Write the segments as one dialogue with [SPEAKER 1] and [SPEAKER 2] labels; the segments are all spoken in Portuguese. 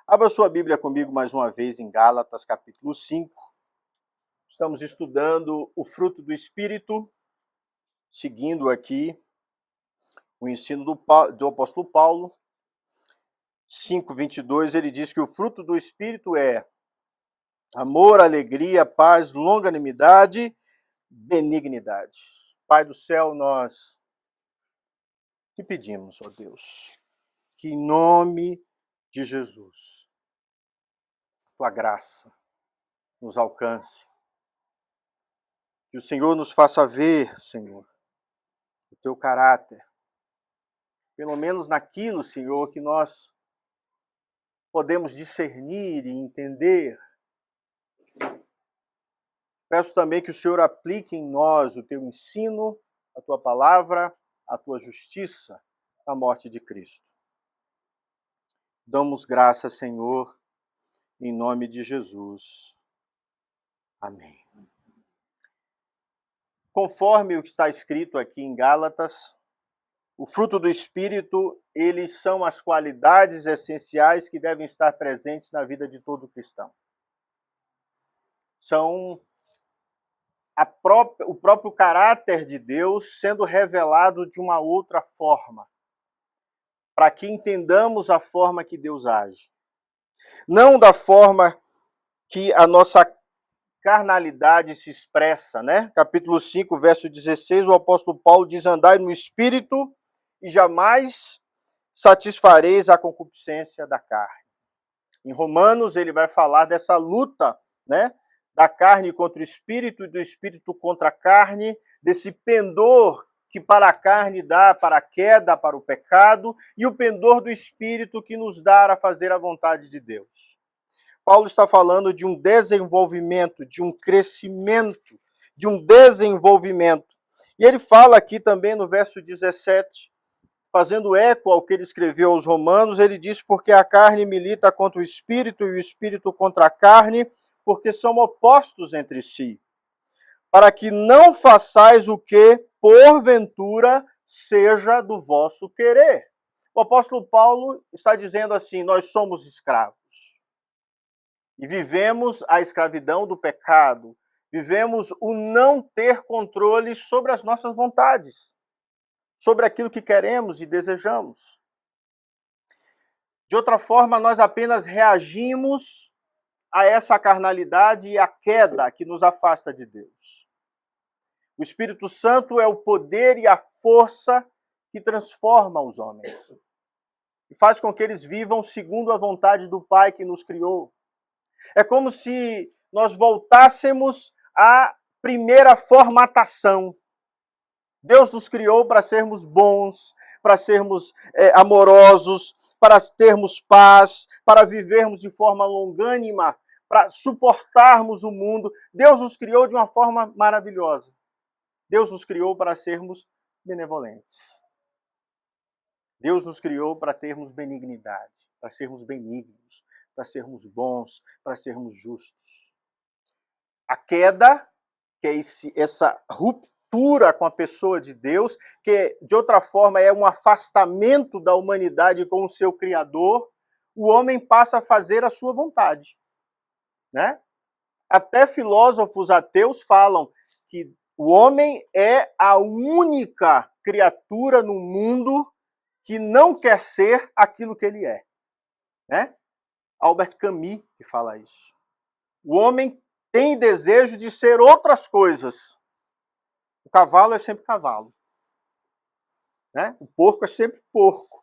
[SPEAKER 1] Abra sua Bíblia comigo mais uma vez em Gálatas, capítulo 5. Estamos estudando o fruto do Espírito, seguindo aqui o ensino do apóstolo Paulo. 5:22, ele diz que o fruto do Espírito é amor, alegria, paz, longanimidade, benignidade. Pai do céu, nós te pedimos, ó Deus, que em nome de Jesus, tua graça nos alcance. Que o Senhor nos faça ver, Senhor, o teu caráter. Pelo menos naquilo, Senhor, que nós podemos discernir e entender. Peço também que o Senhor aplique em nós o teu ensino, a tua palavra, a tua justiça, a morte de Cristo. Damos graças, Senhor, em nome de Jesus. Amém. Conforme o que está escrito aqui em Gálatas, o fruto do Espírito, eles são as qualidades essenciais que devem estar presentes na vida de todo cristão. São o próprio caráter de Deus sendo revelado de uma outra forma, para que entendamos a forma que Deus age. Não da forma que a nossa carnalidade se expressa, né? Capítulo 5, verso 16, o apóstolo Paulo diz: andai no Espírito e jamais satisfareis a concupiscência da carne. Em Romanos, ele vai falar dessa luta, né? Da carne contra o Espírito e do Espírito contra a carne, desse pendor que para a carne dá para a queda, para o pecado, e o pendor do Espírito que nos dá a fazer a vontade de Deus. Paulo está falando de um desenvolvimento, de um crescimento, de um desenvolvimento. E ele fala aqui também no verso 17, fazendo eco ao que ele escreveu aos Romanos, ele diz: porque a carne milita contra o Espírito e o Espírito contra a carne, porque são opostos entre si, para que não façais o que, porventura, seja do vosso querer. O apóstolo Paulo está dizendo assim: nós somos escravos. E vivemos a escravidão do pecado, vivemos o não ter controle sobre as nossas vontades, sobre aquilo que queremos e desejamos. De outra forma, nós apenas reagimos a essa carnalidade e a queda que nos afasta de Deus. O Espírito Santo é o poder e a força que transforma os homens e faz com que eles vivam segundo a vontade do Pai que nos criou. É como se nós voltássemos à primeira formatação. Deus nos criou para sermos bons, para sermos amorosos, para termos paz, para vivermos de forma longânima, para suportarmos o mundo. Deus nos criou de uma forma maravilhosa. Deus nos criou para sermos benevolentes. Deus nos criou para termos benignidade, para sermos benignos, para sermos bons, para sermos justos. A queda, que é essa ruptura com a pessoa de Deus, que de outra forma é um afastamento da humanidade com o seu Criador, o homem passa a fazer a sua vontade, né? Até filósofos ateus falam que o homem é a única criatura no mundo que não quer ser aquilo que ele é, né? Albert Camus que fala isso. O homem tem desejo de ser outras coisas. O cavalo é sempre cavalo, né? O porco é sempre porco.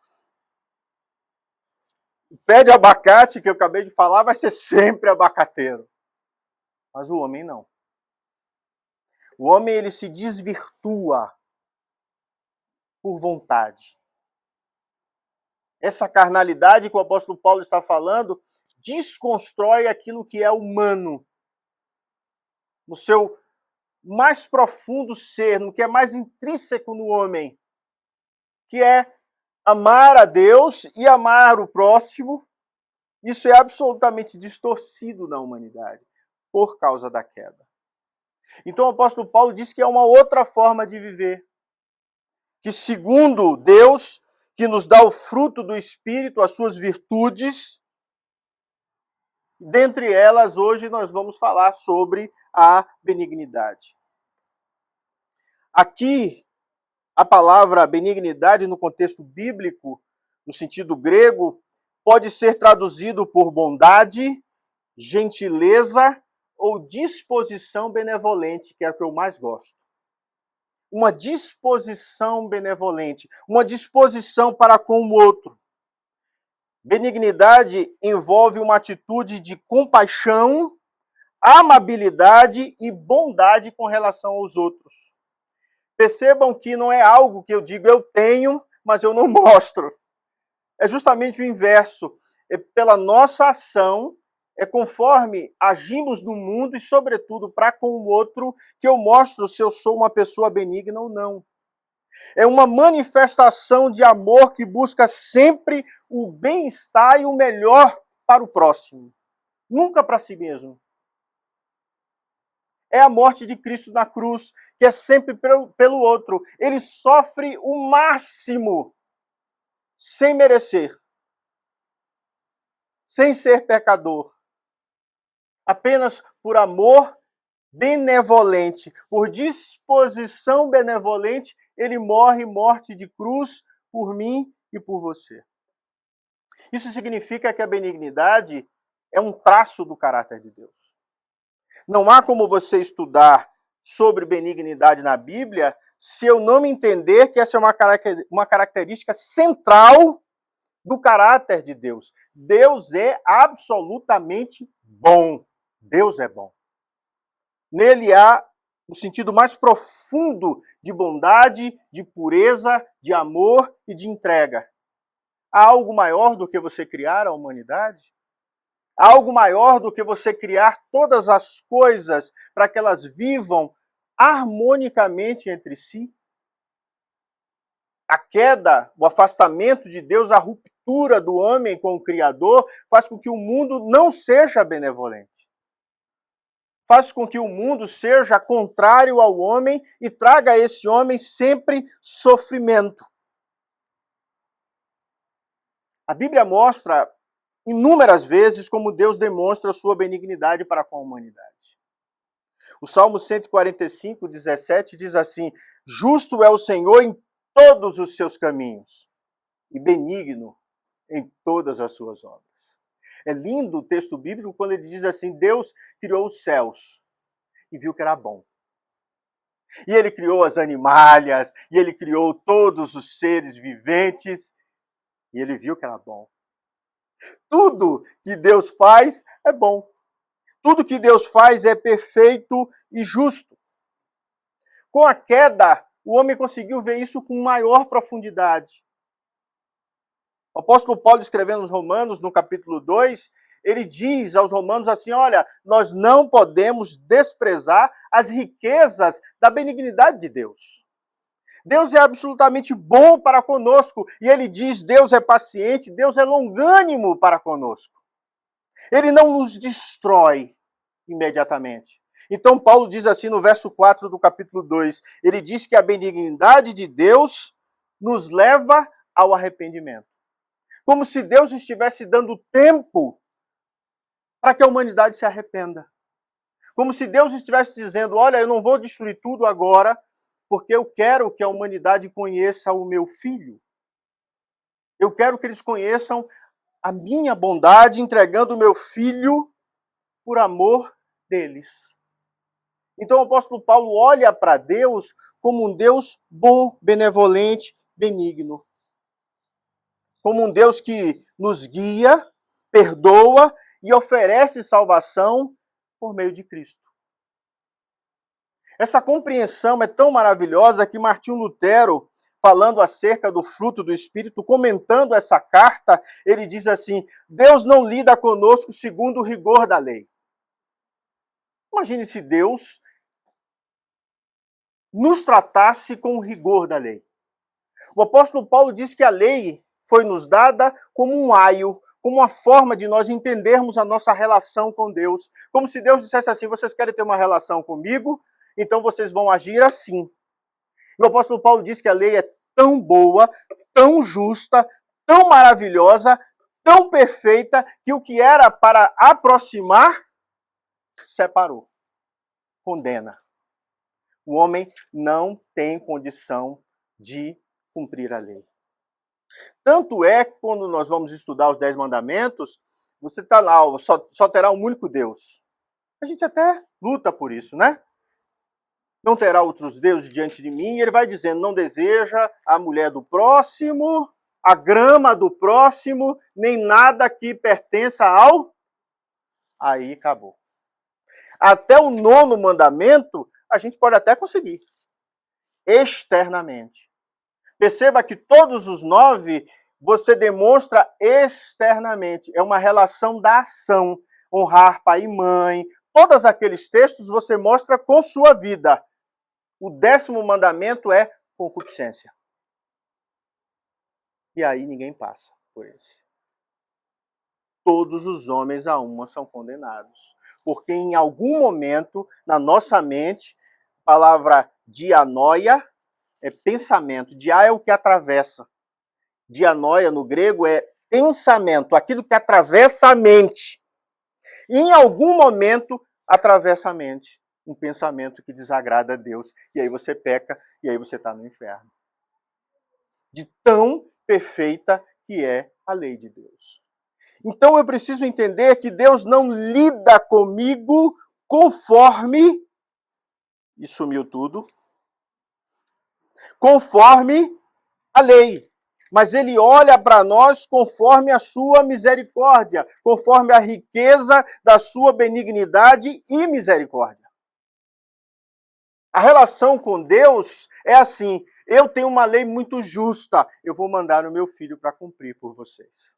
[SPEAKER 1] O pé de abacate, que eu acabei de falar, vai ser sempre abacateiro. Mas o homem não. O homem, ele se desvirtua por vontade. Essa carnalidade que o apóstolo Paulo está falando desconstrói aquilo que é humano. No seu mais profundo ser, no que é mais intrínseco no homem, que é amar a Deus e amar o próximo. Isso é absolutamente distorcido na humanidade por causa da queda. Então o apóstolo Paulo diz que é uma outra forma de viver, que segundo Deus, que nos dá o fruto do Espírito, as suas virtudes, Dentre elas, hoje nós vamos falar sobre a benignidade. Aqui, a palavra benignidade, no contexto bíblico, no sentido grego, pode ser traduzido por bondade, gentileza ou disposição benevolente, que é o que eu mais gosto. Uma disposição benevolente, uma disposição para com o outro. Benignidade envolve uma atitude de compaixão, amabilidade e bondade com relação aos outros. Percebam que não é algo que eu digo eu tenho, mas eu não mostro. É justamente o inverso. É pela nossa ação, é conforme agimos no mundo e, sobretudo, para com o outro, que eu mostro se eu sou uma pessoa benigna ou não. É uma manifestação de amor que busca sempre o bem-estar e o melhor para o próximo, nunca para si mesmo. É a morte de Cristo na cruz, que é sempre pelo outro. Ele sofre o máximo sem merecer, sem ser pecador. Apenas por amor benevolente, por disposição benevolente, ele morre morte de cruz por mim e por você. Isso significa que a benignidade é um traço do caráter de Deus. Não há como você estudar sobre benignidade na Bíblia se eu não entender que essa é uma característica central do caráter de Deus. Deus é absolutamente bom. Deus é bom. Nele há o sentido mais profundo de bondade, de pureza, de amor e de entrega. Há algo maior do que você criar a humanidade? Há algo maior do que você criar todas as coisas para que elas vivam harmonicamente entre si? A queda, o afastamento de Deus, a ruptura do homem com o Criador, faz com que o mundo não seja benevolente. Faz com que o mundo seja contrário ao homem e traga a esse homem sempre sofrimento. A Bíblia mostra inúmeras vezes como Deus demonstra sua benignidade para com a humanidade. O Salmo 145, 17 diz assim: justo é o Senhor em todos os seus caminhos e benigno em todas as suas obras. É lindo o texto bíblico quando ele diz assim: Deus criou os céus e viu que era bom. E ele criou as animalhas, e ele criou todos os seres viventes, e ele viu que era bom. Tudo que Deus faz é bom. Tudo que Deus faz é perfeito e justo. Com a queda, o homem conseguiu ver isso com maior profundidade. O apóstolo Paulo, escrevendo aos Romanos, no capítulo 2, ele diz aos romanos assim: olha, nós não podemos desprezar as riquezas da benignidade de Deus. Deus é absolutamente bom para conosco. E ele diz: Deus é paciente, Deus é longânimo para conosco. Ele não nos destrói imediatamente. Então Paulo diz assim no verso 4 do capítulo 2, ele diz que a benignidade de Deus nos leva ao arrependimento. Como se Deus estivesse dando tempo para que a humanidade se arrependa. Como se Deus estivesse dizendo: olha, eu não vou destruir tudo agora, porque eu quero que a humanidade conheça o meu Filho. Eu quero que eles conheçam a minha bondade, entregando o meu Filho por amor deles. Então o apóstolo Paulo olha para Deus como um Deus bom, benevolente, benigno. Como um Deus que nos guia, perdoa e oferece salvação por meio de Cristo. Essa compreensão é tão maravilhosa que Martinho Lutero, falando acerca do fruto do Espírito, comentando essa carta, ele diz assim: Deus não lida conosco segundo o rigor da lei. Imagine se Deus nos tratasse com o rigor da lei. O apóstolo Paulo diz que a lei foi nos dada como um aio, como uma forma de nós entendermos a nossa relação com Deus. Como se Deus dissesse assim: vocês querem ter uma relação comigo? Então vocês vão agir assim. E o apóstolo Paulo diz que a lei é tão boa, tão justa, tão maravilhosa, tão perfeita que o que era para aproximar, separou, condena. O homem não tem condição de cumprir a lei. Tanto é que quando nós vamos estudar os 10 mandamentos, você está lá, só terá um único Deus. A gente até luta por isso, né? Não terá outros deuses diante de mim. E ele vai dizendo, não deseja a mulher do próximo, a grama do próximo, nem nada que pertença ao... Aí acabou. Até o 9º mandamento, a gente pode até conseguir. Externamente. Perceba que todos os 9 você demonstra externamente. É uma relação da ação. Honrar pai e mãe. Todos aqueles textos você mostra com sua vida. O 10º mandamento é concupiscência. E aí ninguém passa por esse. Todos os homens a uma são condenados. Porque em algum momento, na nossa mente, a palavra dianoia é pensamento. Dia é o que atravessa. Dianoia no grego é pensamento, aquilo que atravessa a mente. E em algum momento, atravessa a mente um pensamento que desagrada a Deus. E aí você peca, e aí você está no inferno. De tão perfeita que é a lei de Deus. Então eu preciso entender que Deus não lida comigo conforme, e sumiu tudo, conforme a lei. Mas ele olha para nós conforme a sua misericórdia, conforme a riqueza da sua benignidade e misericórdia. A relação com Deus é assim, eu tenho uma lei muito justa, eu vou mandar o meu filho para cumprir por vocês.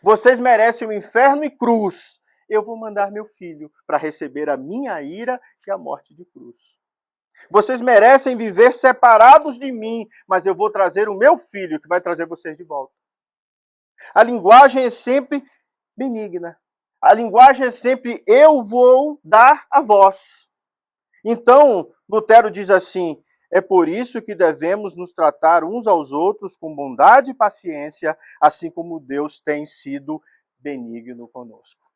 [SPEAKER 1] Vocês merecem o inferno e cruz, eu vou mandar meu filho para receber a minha ira e a morte de cruz. Vocês merecem viver separados de mim, mas eu vou trazer o meu filho que vai trazer vocês de volta. A linguagem é sempre benigna. A linguagem é sempre eu vou dar a vós. Então, Lutero diz assim, é por isso que devemos nos tratar uns aos outros com bondade e paciência, assim como Deus tem sido benigno conosco.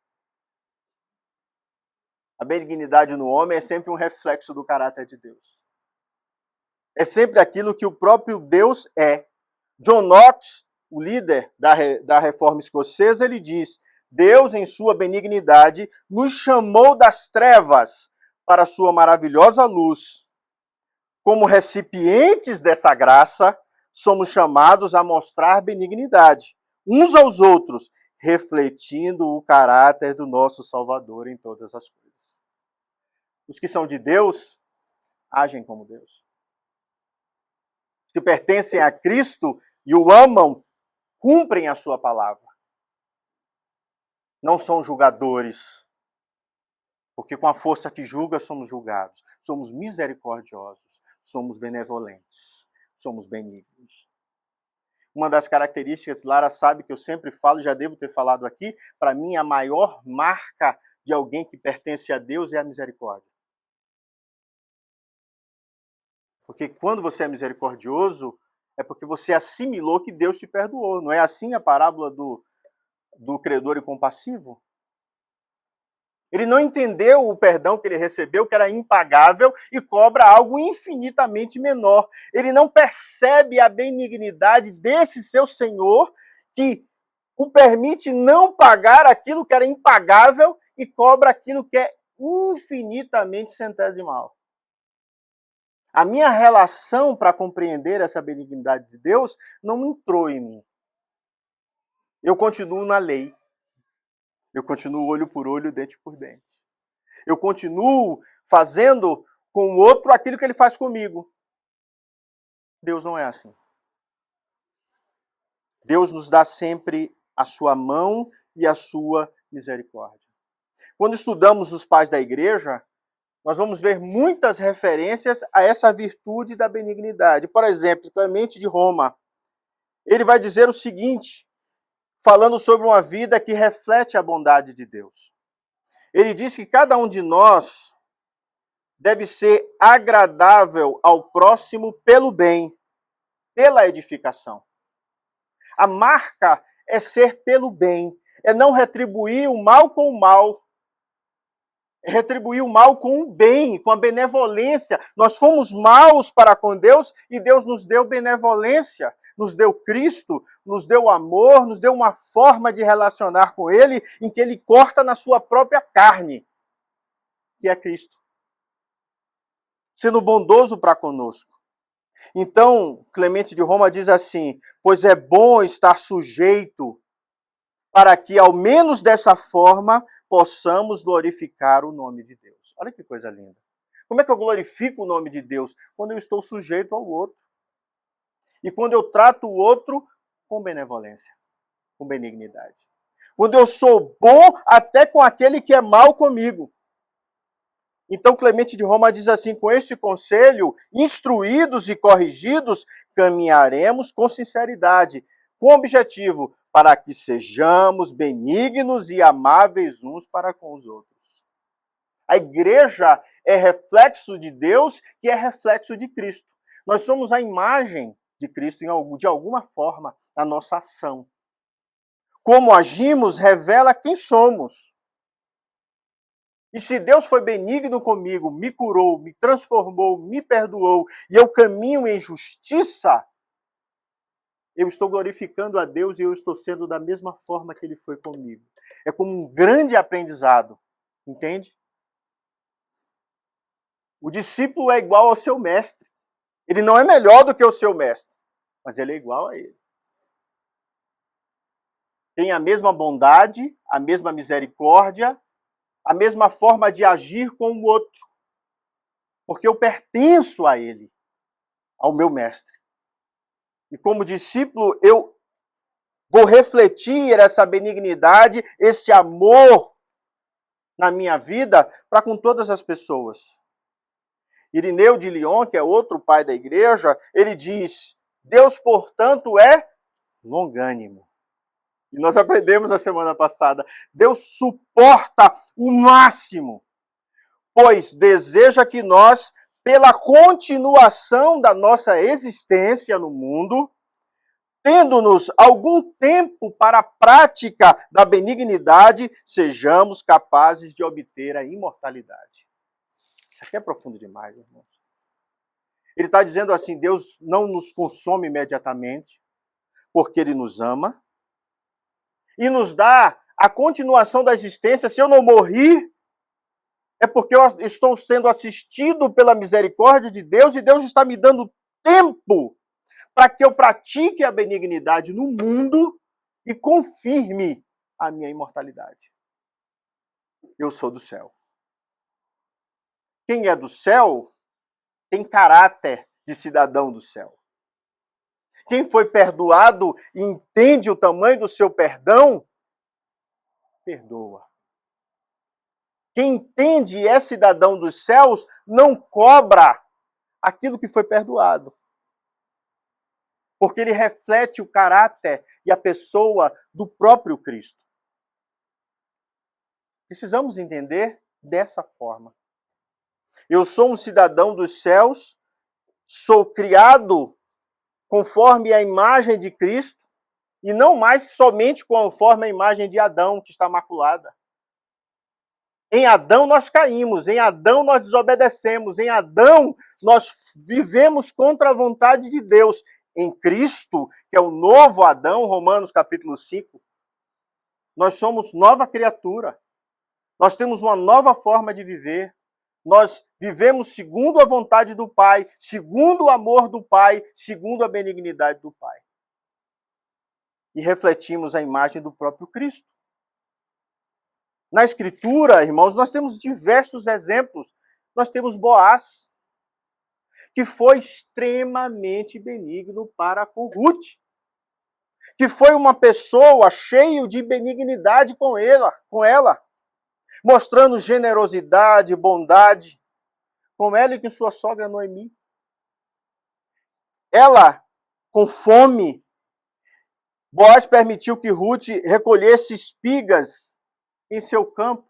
[SPEAKER 1] A benignidade no homem é sempre um reflexo do caráter de Deus. É sempre aquilo que o próprio Deus é. John Knox, o líder da Reforma Escocesa, ele diz, Deus, em sua benignidade, nos chamou das trevas para a sua maravilhosa luz. Como recipientes dessa graça, somos chamados a mostrar benignidade uns aos outros, refletindo o caráter do nosso Salvador em todas as coisas. Os que são de Deus, agem como Deus. Os que pertencem a Cristo e o amam, cumprem a sua palavra. Não são julgadores, porque com a força que julga somos julgados. Somos misericordiosos, somos benevolentes, somos benignos. Uma das características, Lara sabe que eu sempre falo, já devo ter falado aqui, para mim a maior marca de alguém que pertence a Deus é a misericórdia. Porque quando você é misericordioso, é porque você assimilou que Deus te perdoou. Não é assim a parábola do credor incompassivo? Ele não entendeu o perdão que ele recebeu, que era impagável, e cobra algo infinitamente menor. Ele não percebe a benignidade desse seu Senhor, que o permite não pagar aquilo que era impagável e cobra aquilo que é infinitamente centesimal. A minha relação para compreender essa benignidade de Deus não entrou em mim. Eu continuo na lei. Eu continuo olho por olho, dente por dente. Eu continuo fazendo com o outro aquilo que ele faz comigo. Deus não é assim. Deus nos dá sempre a sua mão e a sua misericórdia. Quando estudamos os pais da igreja, nós vamos ver muitas referências a essa virtude da benignidade. Por exemplo, Clemente de Roma. Ele vai dizer o seguinte, falando sobre uma vida que reflete a bondade de Deus. Ele diz que cada um de nós deve ser agradável ao próximo pelo bem, pela edificação. A marca é ser pelo bem, é não retribuir o mal com o mal, é retribuir o mal com o bem, com a benevolência. Nós fomos maus para com Deus e Deus nos deu benevolência, nos deu Cristo, nos deu amor, nos deu uma forma de relacionar com Ele em que Ele corta na sua própria carne, que é Cristo, sendo bondoso para conosco. Então, Clemente de Roma diz assim: pois é bom estar sujeito, para que, ao menos dessa forma, possamos glorificar o nome de Deus. Olha que coisa linda. Como é que eu glorifico o nome de Deus? Quando eu estou sujeito ao outro. E quando eu trato o outro com benevolência, com benignidade. Quando eu sou bom até com aquele que é mal comigo. Então, Clemente de Roma diz assim: com este conselho, instruídos e corrigidos, caminharemos com sinceridade, com o objetivo para que sejamos benignos e amáveis uns para com os outros. A igreja é reflexo de Deus, que é reflexo de Cristo. Nós somos a imagem de Cristo de alguma forma, na nossa ação. Como agimos revela quem somos. E se Deus foi benigno comigo, me curou, me transformou, me perdoou, e eu caminho em justiça, eu estou glorificando a Deus e eu estou sendo da mesma forma que Ele foi comigo. É como um grande aprendizado, entende? O discípulo é igual ao seu mestre. Ele não é melhor do que o seu mestre, mas ele é igual a ele. Tem a mesma bondade, a mesma misericórdia, a mesma forma de agir com o outro. Porque eu pertenço a ele, ao meu mestre. E como discípulo, eu vou refletir essa benignidade, esse amor na minha vida para com todas as pessoas. Irineu de Lyon, que é outro pai da igreja, ele diz: Deus, portanto, é longânimo. E nós aprendemos na semana passada, Deus suporta o máximo, pois deseja que nós, pela continuação da nossa existência no mundo, tendo-nos algum tempo para a prática da benignidade, sejamos capazes de obter a imortalidade. Isso aqui é profundo demais, irmãos. Ele está dizendo assim: Deus não nos consome imediatamente, porque Ele nos ama, e nos dá a continuação da existência. Se eu não morrer, é porque eu estou sendo assistido pela misericórdia de Deus, e Deus está me dando tempo para que eu pratique a benignidade no mundo e confirme a minha imortalidade. Eu sou do céu. Quem é do céu tem caráter de cidadão do céu. Quem foi perdoado e entende o tamanho do seu perdão, perdoa. Quem entende e é cidadão dos céus não cobra aquilo que foi perdoado. Porque ele reflete o caráter e a pessoa do próprio Cristo. Precisamos entender dessa forma. Eu sou um cidadão dos céus, sou criado conforme a imagem de Cristo, e não mais somente conforme a imagem de Adão, que está maculada. Em Adão nós caímos, em Adão nós desobedecemos, em Adão nós vivemos contra a vontade de Deus. Em Cristo, que é o novo Adão, Romanos capítulo 5, nós somos nova criatura. Nós temos uma nova forma de viver. Nós vivemos segundo a vontade do Pai, segundo o amor do Pai, segundo a benignidade do Pai. E refletimos a imagem do próprio Cristo. Na Escritura, irmãos, nós temos diversos exemplos. Nós temos Boaz, que foi extremamente benigno para com Ruth, que foi uma pessoa cheia de benignidade com ela, mostrando generosidade, bondade, com ela e com sua sogra Noemi. Ela, com fome, Boaz permitiu que Ruth recolhesse espigas em seu campo.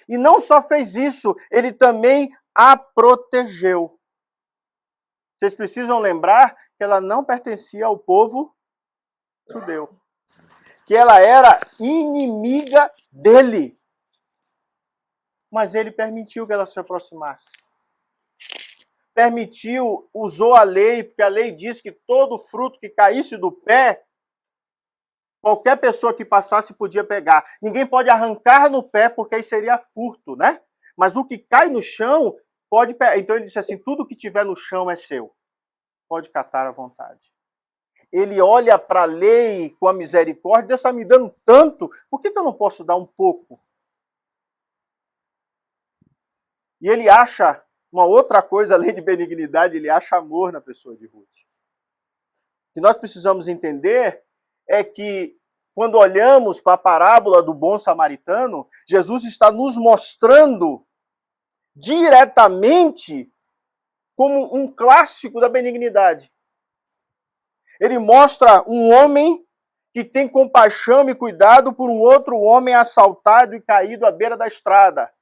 [SPEAKER 1] E não só fez isso, ele também a protegeu. Vocês precisam lembrar que ela não pertencia ao povo judeu. Que ela era inimiga dele. Mas ele permitiu que ela se aproximasse. Permitiu, usou a lei, porque a lei diz que todo fruto que caísse do pé, qualquer pessoa que passasse podia pegar. Ninguém pode arrancar no pé, porque aí seria furto, né? Mas o que cai no chão, pode pegar. Então ele disse assim, tudo que tiver no chão é seu. Pode catar à vontade. Ele olha para a lei com a misericórdia, Deus está me dando tanto, por que eu não posso dar um pouco? E ele acha uma outra coisa, além de benignidade, ele acha amor na pessoa de Ruth. O que nós precisamos entender é que, quando olhamos para a parábola do bom samaritano, Jesus está nos mostrando diretamente como um clássico da benignidade. Ele mostra um homem que tem compaixão e cuidado por um outro homem assaltado e caído à beira da estrada.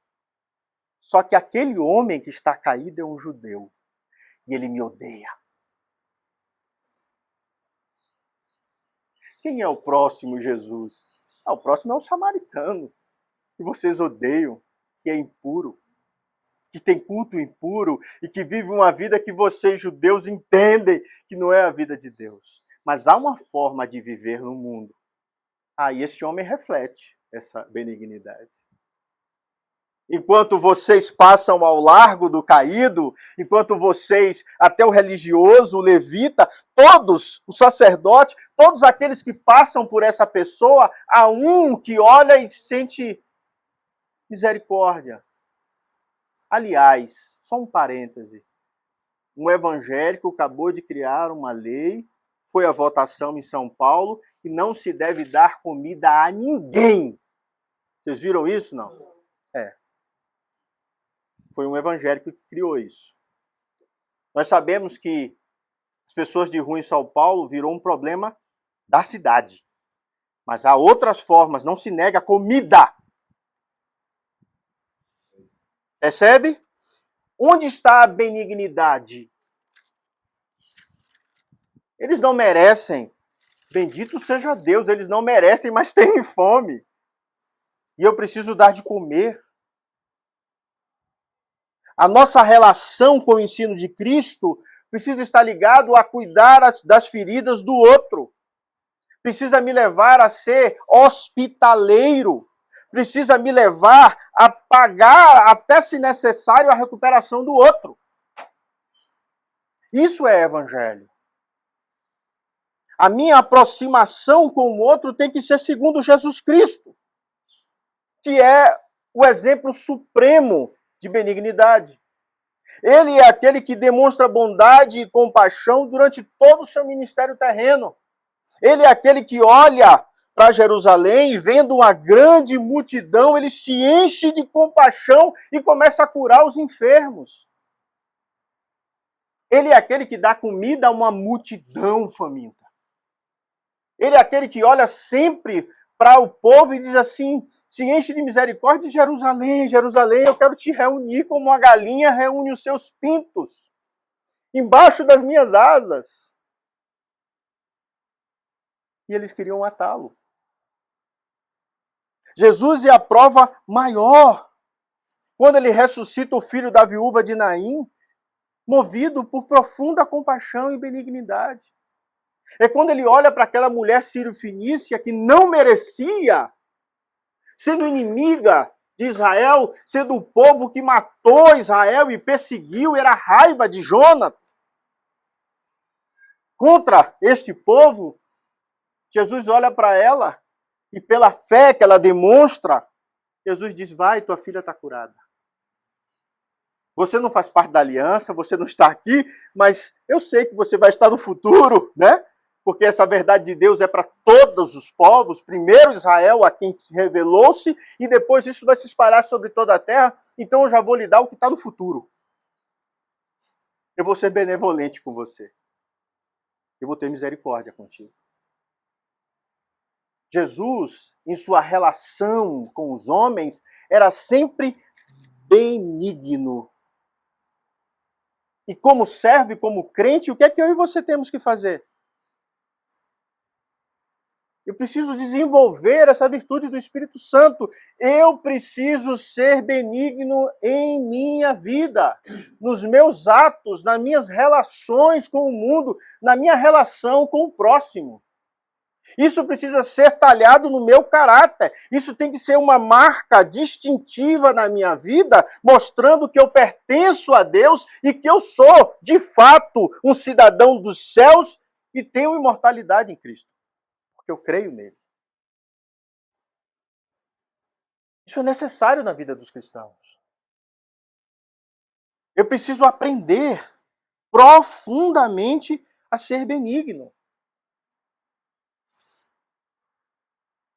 [SPEAKER 1] Só que aquele homem que está caído é um judeu. E ele me odeia. Quem é o próximo, Jesus? O próximo é o samaritano, que vocês odeiam, que é impuro, que tem culto impuro e que vive uma vida que vocês, judeus, entendem que não é a vida de Deus. Mas há uma forma de viver no mundo. E esse homem reflete essa benignidade. Enquanto vocês passam ao largo do caído, enquanto vocês, até o religioso, o levita, todos, o sacerdote, todos aqueles que passam por essa pessoa, há um que olha e sente misericórdia. Aliás, só um parêntese, um evangélico acabou de criar uma lei, foi a votação em São Paulo, que não se deve dar comida a ninguém. Vocês viram isso, não? Foi um evangélico que criou isso. Nós sabemos que as pessoas de rua em São Paulo virou um problema da cidade. Mas há outras formas, não se nega comida. Percebe? Onde está a benignidade? Eles não merecem. Bendito seja Deus, eles não merecem, mas têm fome. E eu preciso dar de comer. A nossa relação com o ensino de Cristo precisa estar ligado a cuidar das feridas do outro. Precisa me levar a ser hospitaleiro. Precisa me levar a pagar, até se necessário, a recuperação do outro. Isso é evangelho. A minha aproximação com o outro tem que ser segundo Jesus Cristo, que é o exemplo supremo de benignidade. Ele é aquele que demonstra bondade e compaixão durante todo o seu ministério terreno. Ele é aquele que olha para Jerusalém e, vendo uma grande multidão, ele se enche de compaixão e começa a curar os enfermos. Ele é aquele que dá comida a uma multidão faminta. Ele é aquele que olha sempre para o povo e diz assim, se enche de misericórdia de Jerusalém, Jerusalém, eu quero te reunir como uma galinha reúne os seus pintos, embaixo das minhas asas. E eles queriam matá-lo. Jesus é a prova maior. Quando ele ressuscita o filho da viúva de Naim, movido por profunda compaixão e benignidade. É quando ele olha para aquela mulher sírio-fenícia que não merecia, sendo inimiga de Israel, sendo o povo que matou Israel e perseguiu, era a raiva de Jonas contra este povo. Jesus olha para ela e, pela fé que ela demonstra, Jesus diz, vai, tua filha está curada. Você não faz parte da aliança, você não está aqui, mas eu sei que você vai estar no futuro, né? Porque essa verdade de Deus é para todos os povos, primeiro Israel, a quem revelou-se, e depois isso vai se espalhar sobre toda a terra, então eu já vou lhe dar o que está no futuro. Eu vou ser benevolente com você. Eu vou ter misericórdia contigo. Jesus, em sua relação com os homens, era sempre benigno. E como servo e como crente, o que é que eu e você temos que fazer? Eu preciso desenvolver essa virtude do Espírito Santo. Eu preciso ser benigno em minha vida, nos meus atos, nas minhas relações com o mundo, na minha relação com o próximo. Isso precisa ser talhado no meu caráter. Isso tem que ser uma marca distintiva na minha vida, mostrando que eu pertenço a Deus e que eu sou, de fato, um cidadão dos céus e tenho imortalidade em Cristo, porque eu creio nele. Isso é necessário na vida dos cristãos. Eu preciso aprender profundamente a ser benigno.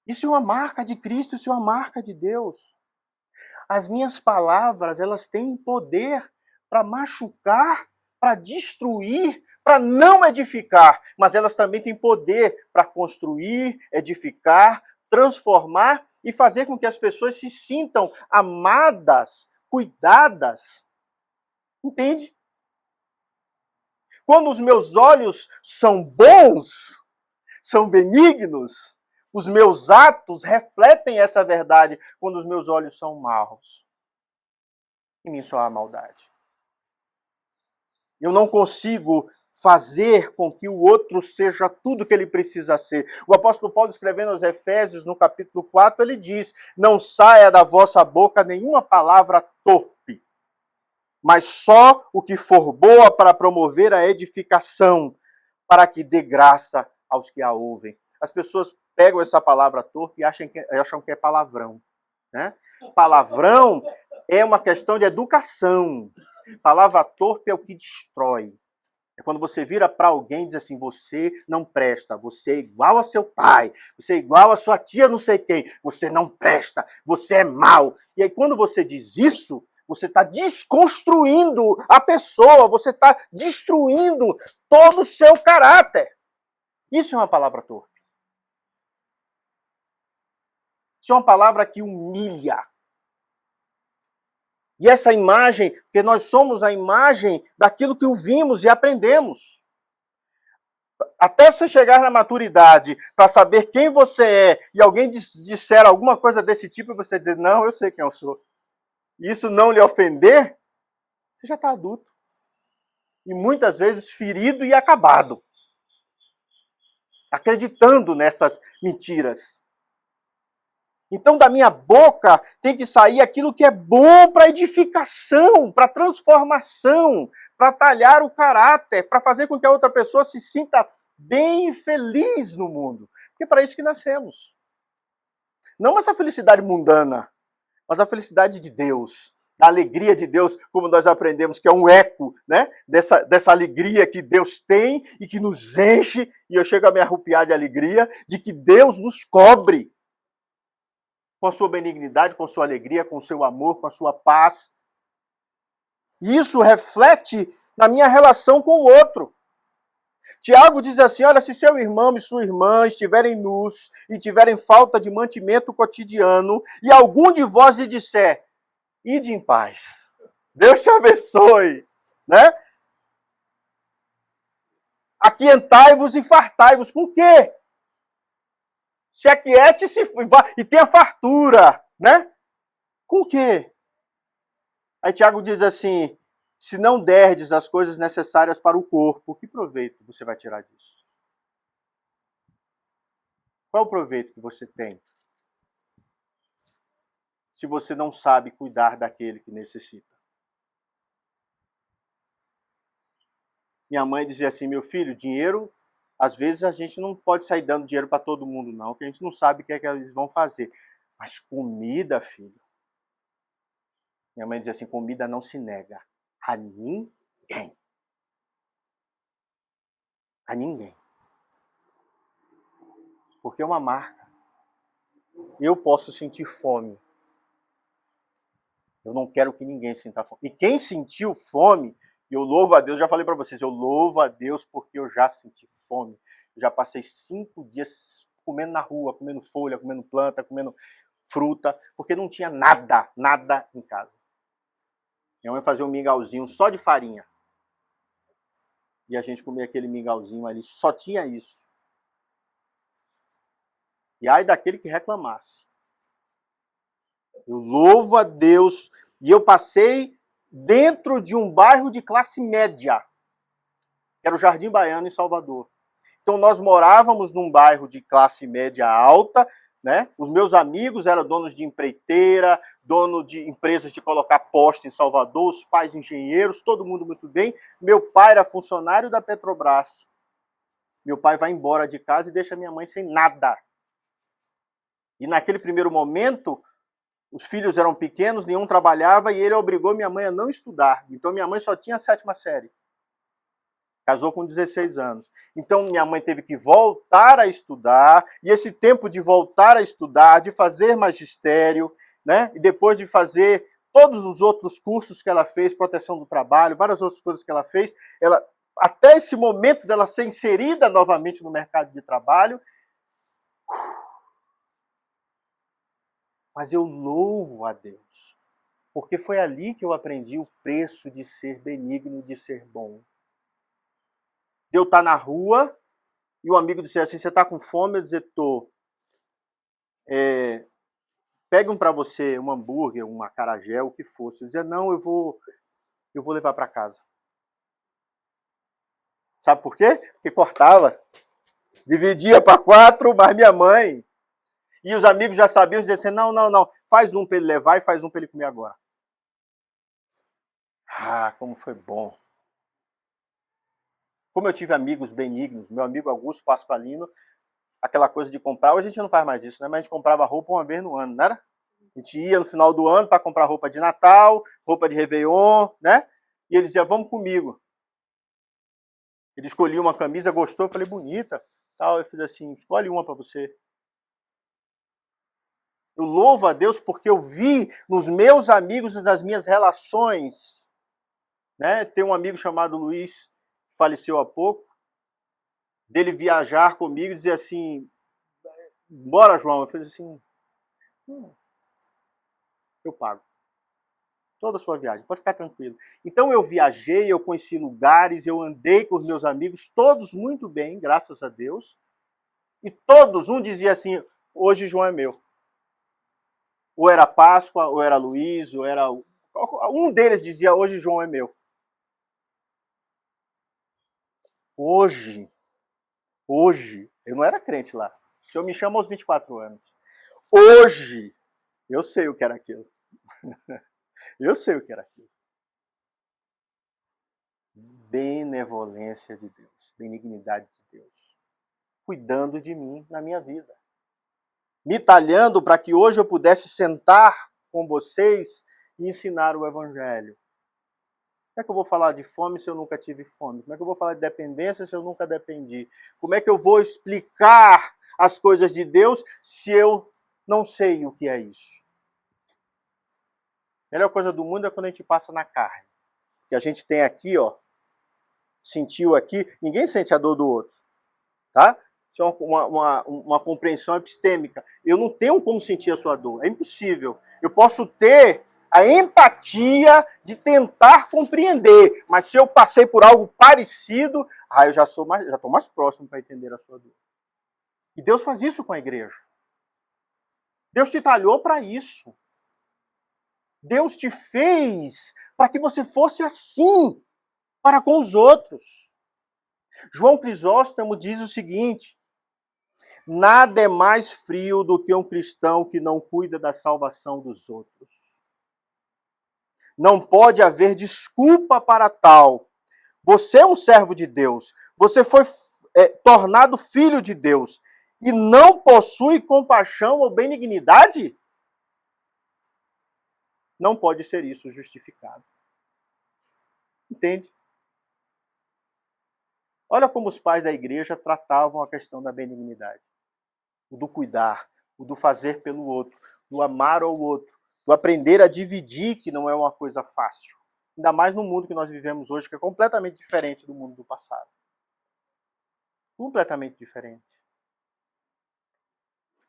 [SPEAKER 1] Isso é uma marca de Cristo, isso é uma marca de Deus. As minhas palavras, elas têm poder para machucar, para destruir, para não edificar, mas elas também têm poder para construir, edificar, transformar e fazer com que as pessoas se sintam amadas, cuidadas. Entende? Quando os meus olhos são bons, são benignos, os meus atos refletem essa verdade. Quando os meus olhos são maus, em mim só há maldade. Eu não consigo fazer com que o outro seja tudo que ele precisa ser. O apóstolo Paulo, escrevendo aos Efésios, no capítulo 4, ele diz: não saia da vossa boca nenhuma palavra torpe, mas só o que for boa para promover a edificação, para que dê graça aos que a ouvem. As pessoas pegam essa palavra torpe e acham que é palavrão, né? Palavrão é uma questão de educação. Palavra torpe é o que destrói. É quando você vira para alguém e diz assim: você não presta, você é igual a seu pai, você é igual a sua tia não sei quem, você não presta, você é mau. E aí quando você diz isso, você está desconstruindo a pessoa, você está destruindo todo o seu caráter. Isso é uma palavra torpe. Isso é uma palavra que humilha. E essa imagem, porque nós somos a imagem daquilo que ouvimos e aprendemos. Até você chegar na maturidade para saber quem você é e alguém disser alguma coisa desse tipo e você dizer: não, eu sei quem eu sou. E isso não lhe ofender, você já está adulto. E muitas vezes ferido e acabado. Acreditando nessas mentiras. Então, da minha boca tem que sair aquilo que é bom para edificação, para transformação, para talhar o caráter, para fazer com que a outra pessoa se sinta bem e feliz no mundo. Porque é para isso que nascemos. Não essa felicidade mundana, mas a felicidade de Deus, a alegria de Deus, como nós aprendemos, que é um eco, né, dessa alegria que Deus tem e que nos enche, e eu chego a me arrupiar de alegria, de que Deus nos cobre com a sua benignidade, com a sua alegria, com o seu amor, com a sua paz. E isso reflete na minha relação com o outro. Tiago diz assim: olha, se seu irmão e sua irmã estiverem nus e tiverem falta de mantimento cotidiano, e algum de vós lhe disser: ide em paz, Deus te abençoe, né? Aquietai-vos e fartai-vos. Com o quê? Se aquiete-se e tenha fartura, né? Com o quê? Aí Tiago diz assim: se não derdes as coisas necessárias para o corpo, que proveito você vai tirar disso? Qual é o proveito que você tem se você não sabe cuidar daquele que necessita? Minha mãe dizia assim: meu filho, dinheiro, às vezes a gente não pode sair dando dinheiro para todo mundo não, porque a gente não sabe o que é que eles vão fazer. Mas comida, filho. Minha mãe dizia assim: comida não se nega a ninguém. A ninguém. Porque é uma marca. Eu posso sentir fome. Eu não quero que ninguém sinta fome. E quem sentiu fome, eu louvo a Deus, já falei para vocês, eu louvo a Deus porque eu já senti fome. Eu já passei 5 dias comendo na rua, comendo folha, comendo planta, comendo fruta, porque não tinha nada em casa. Minha mãe fazia um mingauzinho só de farinha. E a gente comia aquele mingauzinho ali, só tinha isso. E ai daquele que reclamasse. Eu louvo a Deus. E eu passei dentro de um bairro de classe média, que era o Jardim Baiano, em Salvador. Então nós morávamos num bairro de classe média alta, né? Os meus amigos eram donos de empreiteira, dono de empresas de colocar poste em Salvador, os pais engenheiros, todo mundo muito bem. Meu pai era funcionário da Petrobras. Meu pai vai embora de casa e deixa minha mãe sem nada. E naquele primeiro momento, os filhos eram pequenos, nenhum trabalhava e ele obrigou minha mãe a não estudar. Então minha mãe só tinha a 7ª série. Casou com 16 anos. Então minha mãe teve que voltar a estudar, e esse tempo de voltar a estudar, de fazer magistério, né? E depois de fazer todos os outros cursos que ela fez, proteção do trabalho, várias outras coisas que ela fez, até esse momento dela ser inserida novamente no mercado de trabalho. Mas eu louvo a Deus, porque foi ali que eu aprendi o preço de ser benigno, de ser bom. De eu estar na rua e o amigo disser assim, você está com fome? Eu dizer, tô. Pegue para você um hambúrguer, um acarajé, o que fosse. Eu dizia, não, eu vou levar para casa. Sabe por quê? Porque cortava. Dividia para 4, mas minha mãe. E os amigos já sabiam, dizer assim, não, faz um para ele levar e faz um para ele comer agora. Ah, como foi bom. Como eu tive amigos benignos, meu amigo Augusto Pasqualino, aquela coisa de comprar, hoje a gente não faz mais isso, né? Mas a gente comprava roupa uma vez no ano, não era? A gente ia no final do ano para comprar roupa de Natal, roupa de Réveillon, né? E ele dizia, vamos comigo. Ele escolhia uma camisa, gostou, eu falei, bonita. Eu fiz assim, escolhe uma para você. Eu louvo a Deus porque eu vi nos meus amigos e nas minhas relações, né? Tem um amigo chamado Luiz, que faleceu há pouco, dele viajar comigo e dizer assim, bora, João. Eu fiz assim, eu pago toda a sua viagem, pode ficar tranquilo. Então eu viajei, eu conheci lugares, eu andei com os meus amigos, todos muito bem, graças a Deus. E todos, um dizia assim, hoje João é meu. Ou era Páscoa, ou era Luiz, ou era... Um deles dizia, hoje João é meu. Hoje, eu não era crente lá. O Senhor me chama aos 24 anos. Hoje, eu sei o que era aquilo. Eu sei o que era aquilo. Benevolência de Deus, benignidade de Deus, cuidando de mim na minha vida. Me talhando para que hoje eu pudesse sentar com vocês e ensinar o Evangelho. Como é que eu vou falar de fome se eu nunca tive fome? Como é que eu vou falar de dependência se eu nunca dependi? Como é que eu vou explicar as coisas de Deus se eu não sei o que é isso? A melhor coisa do mundo é quando a gente passa na carne. Que a gente tem aqui, ó, sentiu aqui, ninguém sente a dor do outro, tá? Isso é uma compreensão epistêmica. Eu não tenho como sentir a sua dor, é impossível. Eu posso ter a empatia de tentar compreender, mas se eu passei por algo parecido, eu já estou mais próximo para entender a sua dor. E Deus faz isso com a igreja. Deus te talhou para isso. Deus te fez para que você fosse assim para com os outros. João Crisóstomo diz o seguinte: nada é mais frio do que um cristão que não cuida da salvação dos outros. Não pode haver desculpa para tal. Você é um servo de Deus. Você foi tornado filho de Deus e não possui compaixão ou benignidade? Não pode ser isso justificado. Entende? Olha como os pais da igreja tratavam a questão da benignidade. O do cuidar, o do fazer pelo outro, do amar ao outro, do aprender a dividir, que não é uma coisa fácil. Ainda mais no mundo que nós vivemos hoje, que é completamente diferente do mundo do passado. Completamente diferente.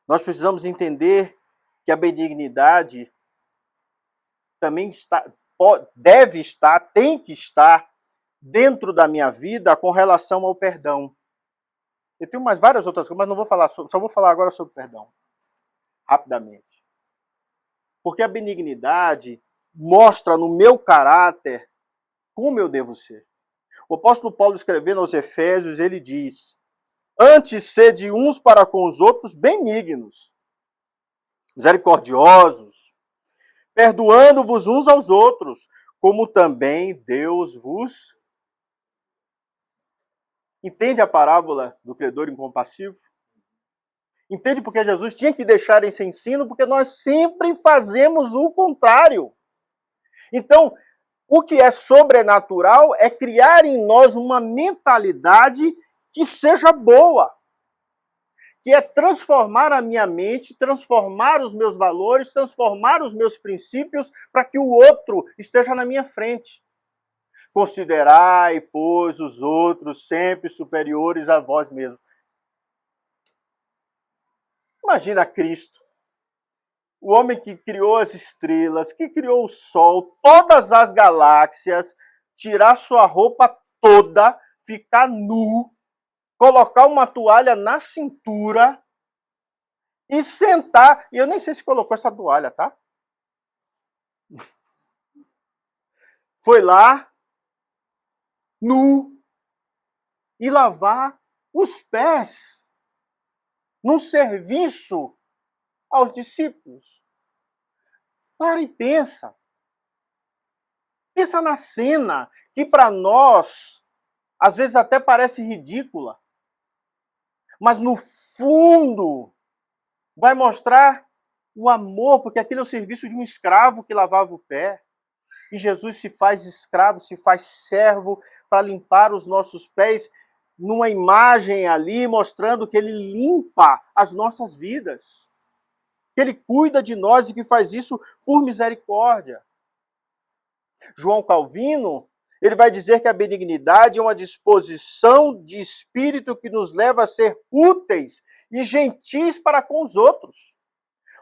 [SPEAKER 1] Nós precisamos entender que a benignidade também deve estar, tem que estar dentro da minha vida com relação ao perdão. Eu tenho mais várias outras coisas, mas não vou falar sobre, só vou falar agora sobre perdão, rapidamente. Porque a benignidade mostra no meu caráter como eu devo ser. O apóstolo Paulo, escrevendo aos Efésios, ele diz: antes sede uns para com os outros benignos, misericordiosos, perdoando-vos uns aos outros, como também Deus vos... Entende a parábola do credor incompassivo? Entende porque Jesus tinha que deixar esse ensino? Porque nós sempre fazemos o contrário. Então, o que é sobrenatural é criar em nós uma mentalidade que seja boa, que é transformar a minha mente, transformar os meus valores, transformar os meus princípios para que o outro esteja na minha frente. Considerai, pois, os outros sempre superiores a vós mesmos. Imagina Cristo, o homem que criou as estrelas, que criou o sol, todas as galáxias, tirar sua roupa toda, ficar nu, colocar uma toalha na cintura e sentar. E eu nem sei se colocou essa toalha, tá? Foi lá, nu, e lavar os pés num serviço aos discípulos. Para e pensa. Pensa na cena que para nós, às vezes até parece ridícula. Mas no fundo, vai mostrar o amor, porque aquele é o serviço de um escravo que lavava o pé. E Jesus se faz escravo, se faz servo para limpar os nossos pés, numa imagem ali mostrando que ele limpa as nossas vidas. Que ele cuida de nós e que faz isso por misericórdia. João Calvino, ele vai dizer que a benignidade é uma disposição de espírito que nos leva a ser úteis e gentis para com os outros.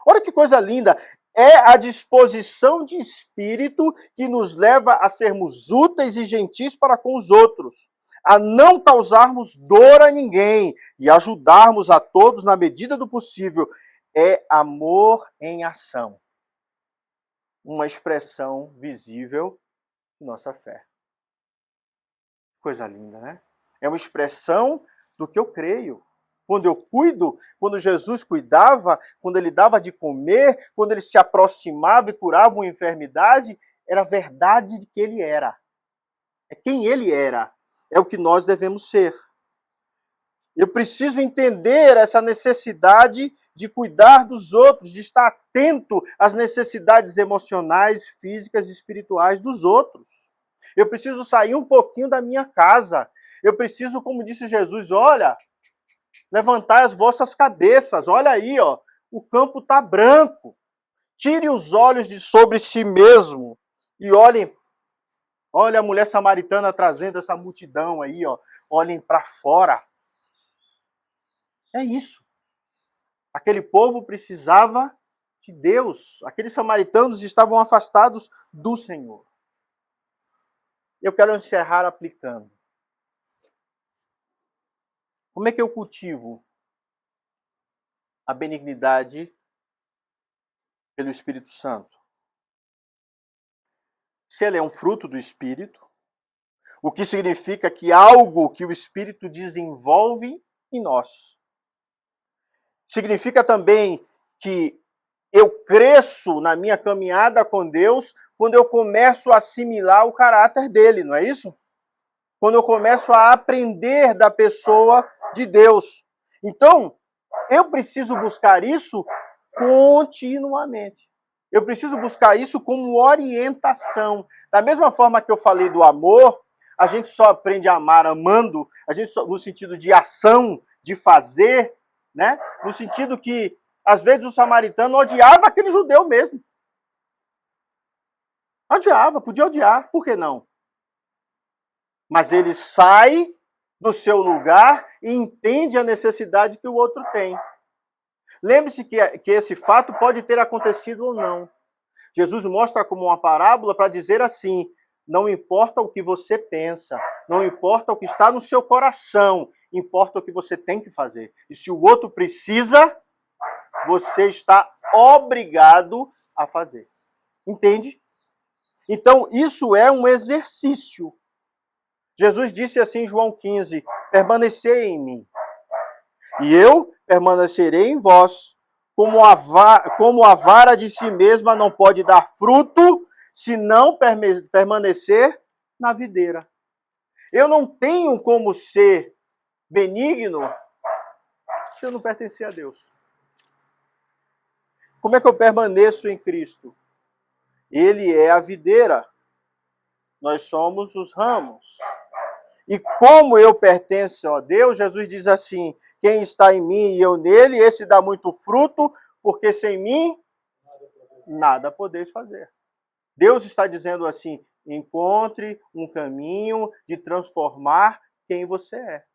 [SPEAKER 1] Olha que coisa linda! É a disposição de espírito que nos leva a sermos úteis e gentis para com os outros, a não causarmos dor a ninguém e ajudarmos a todos na medida do possível. É amor em ação. Uma expressão visível de nossa fé. Coisa linda, né? É uma expressão do que eu creio. Quando eu cuido, quando Jesus cuidava, quando ele dava de comer, quando ele se aproximava e curava uma enfermidade, era a verdade de que ele era. É quem ele era. É o que nós devemos ser. Eu preciso entender essa necessidade de cuidar dos outros, de estar atento às necessidades emocionais, físicas e espirituais dos outros. Eu preciso sair um pouquinho da minha casa. Eu preciso, como disse Jesus, olha, levantai as vossas cabeças. Olha aí, ó, o campo está branco. Tire os olhos de sobre si mesmo e olhem. Olha a mulher samaritana trazendo essa multidão aí, ó. Olhem para fora. É isso. Aquele povo precisava de Deus. Aqueles samaritanos estavam afastados do Senhor. Eu quero encerrar aplicando. Como é que eu cultivo a benignidade pelo Espírito Santo? Se ela é um fruto do Espírito, o que significa que algo que o Espírito desenvolve em nós. Significa também que eu cresço na minha caminhada com Deus quando eu começo a assimilar o caráter dele, não é isso? Quando eu começo a aprender da pessoa de Deus. Então, eu preciso buscar isso continuamente. Eu preciso buscar isso como orientação. Da mesma forma que eu falei do amor, a gente só aprende a amar amando, a gente só, no sentido de ação, de fazer, né? No sentido que, às vezes, o samaritano odiava aquele judeu mesmo. Odiava, podia odiar, por que não? Mas ele sai do seu lugar e entende a necessidade que o outro tem. Lembre-se que esse fato pode ter acontecido ou não. Jesus mostra como uma parábola para dizer assim, não importa o que você pensa, não importa o que está no seu coração, importa o que você tem que fazer. E se o outro precisa, você está obrigado a fazer. Entende? Então, isso é um exercício. Jesus disse assim em João 15, permanecei em mim, e eu permanecerei em vós. Como a vara de si mesma não pode dar fruto, se não permanecer na videira. Eu não tenho como ser benigno se eu não pertencer a Deus. Como é que eu permaneço em Cristo? Ele é a videira, nós somos os ramos. E como eu pertenço a Deus, Jesus diz assim, quem está em mim e eu nele, esse dá muito fruto, porque sem mim, nada podeis fazer. Deus está dizendo assim, encontre um caminho de transformar quem você é.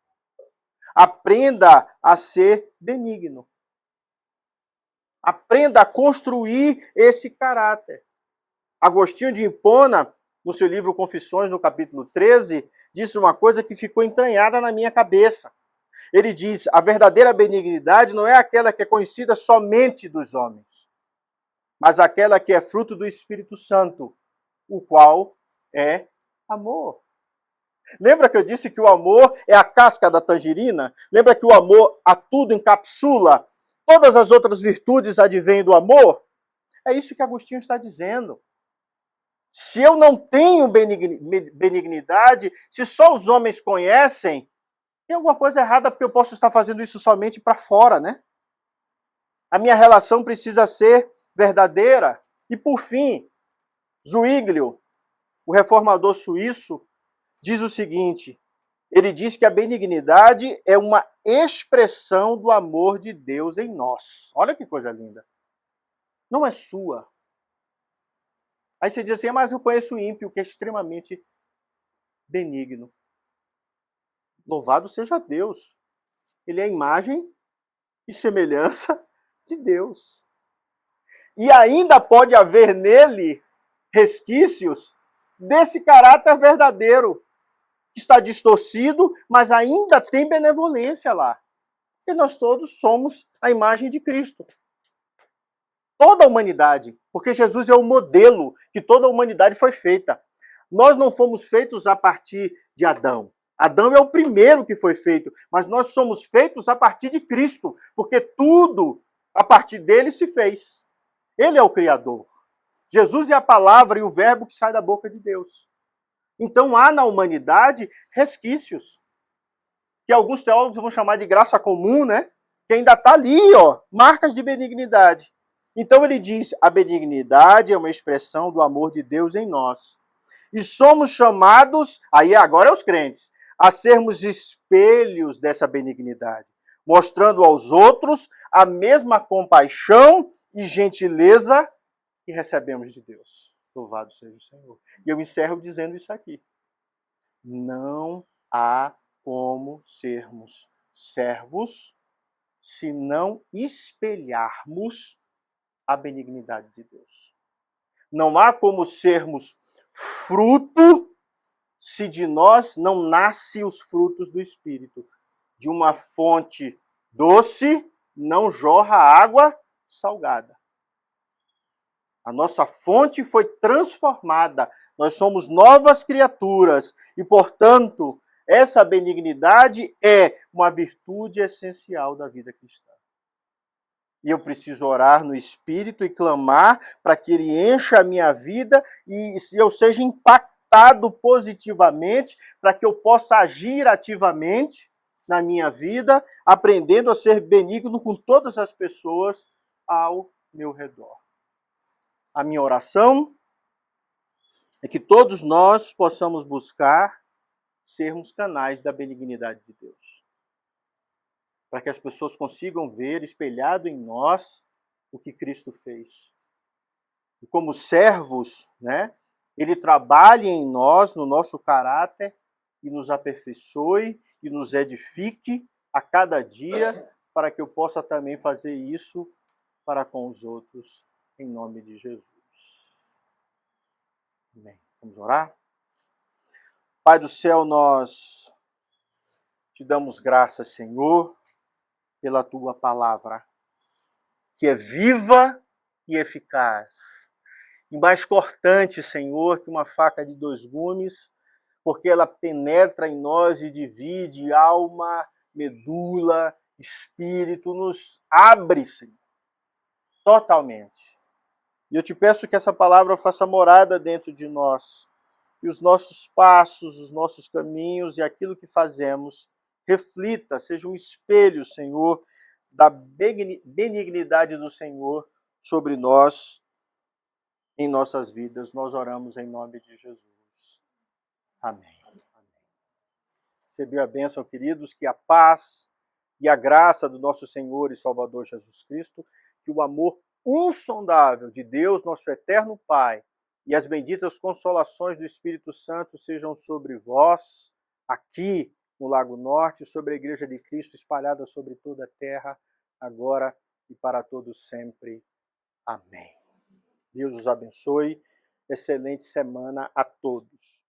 [SPEAKER 1] Aprenda a ser benigno. Aprenda a construir esse caráter. Agostinho de Hipona, no seu livro Confissões, no capítulo 13, disse uma coisa que ficou entranhada na minha cabeça. Ele diz, a verdadeira benignidade não é aquela que é conhecida somente dos homens, mas aquela que é fruto do Espírito Santo, o qual é amor. Lembra que eu disse que o amor é a casca da tangerina? Lembra que o amor a tudo encapsula? Todas as outras virtudes advêm do amor? É isso que Agostinho está dizendo. Se eu não tenho benignidade, se só os homens conhecem, tem alguma coisa errada porque eu posso estar fazendo isso somente para fora, né? A minha relação precisa ser verdadeira. E por fim, Zwinglio, o reformador suíço, diz o seguinte, ele diz que a benignidade é uma expressão do amor de Deus em nós. Olha que coisa linda. Não é sua. Aí você diz assim, mas eu conheço o ímpio, que é extremamente benigno. Louvado seja Deus. Ele é a imagem e semelhança de Deus. E ainda pode haver nele resquícios desse caráter verdadeiro, que está distorcido, mas ainda tem benevolência lá. E nós todos somos a imagem de Cristo. Toda a humanidade, porque Jesus é o modelo que toda a humanidade foi feita. Nós não fomos feitos a partir de Adão. Adão é o primeiro que foi feito, mas nós somos feitos a partir de Cristo, porque tudo a partir dele se fez. Ele é o Criador. Jesus é a palavra e o verbo que sai da boca de Deus. Então há na humanidade resquícios, que alguns teólogos vão chamar de graça comum, né? Que ainda está ali, ó, marcas de benignidade. Então ele diz, a benignidade é uma expressão do amor de Deus em nós. E somos chamados, aí agora é os crentes, a sermos espelhos dessa benignidade, mostrando aos outros a mesma compaixão e gentileza que recebemos de Deus. Louvado seja o Senhor. E eu encerro dizendo isso aqui. Não há como sermos servos se não espelharmos a benignidade de Deus. Não há como sermos fruto se de nós não nascem os frutos do Espírito. De uma fonte doce não jorra água salgada. A nossa fonte foi transformada. Nós somos novas criaturas e, portanto, essa benignidade é uma virtude essencial da vida cristã. E eu preciso orar no Espírito e clamar para que Ele encha a minha vida e eu seja impactado positivamente, para que eu possa agir ativamente na minha vida, aprendendo a ser benigno com todas as pessoas ao meu redor. A minha oração é que todos nós possamos buscar sermos canais da benignidade de Deus. Para que as pessoas consigam ver espelhado em nós o que Cristo fez. E como servos, né, Ele trabalhe em nós, no nosso caráter, e nos aperfeiçoe e nos edifique a cada dia, para que eu possa também fazer isso para com os outros, em nome de Jesus. Amém. Vamos orar? Pai do céu, nós te damos graças, Senhor, pela tua palavra, que é viva e eficaz, e mais cortante, Senhor, que uma faca de 2 gumes, porque ela penetra em nós e divide alma, medula, espírito, nos abre, Senhor, totalmente. E eu te peço que essa palavra faça morada dentro de nós, e os nossos passos, os nossos caminhos e aquilo que fazemos reflita, seja um espelho, Senhor, da benignidade do Senhor sobre nós, em nossas vidas. Nós oramos em nome de Jesus. Amém. Recebeu a bênção, queridos, que a paz e a graça do nosso Senhor e Salvador Jesus Cristo, que o amor insondável de Deus, nosso eterno Pai, e as benditas consolações do Espírito Santo sejam sobre vós, aqui no Lago Norte, sobre a Igreja de Cristo espalhada sobre toda a terra, agora e para todos sempre. Amém. Deus os abençoe. Excelente semana a todos.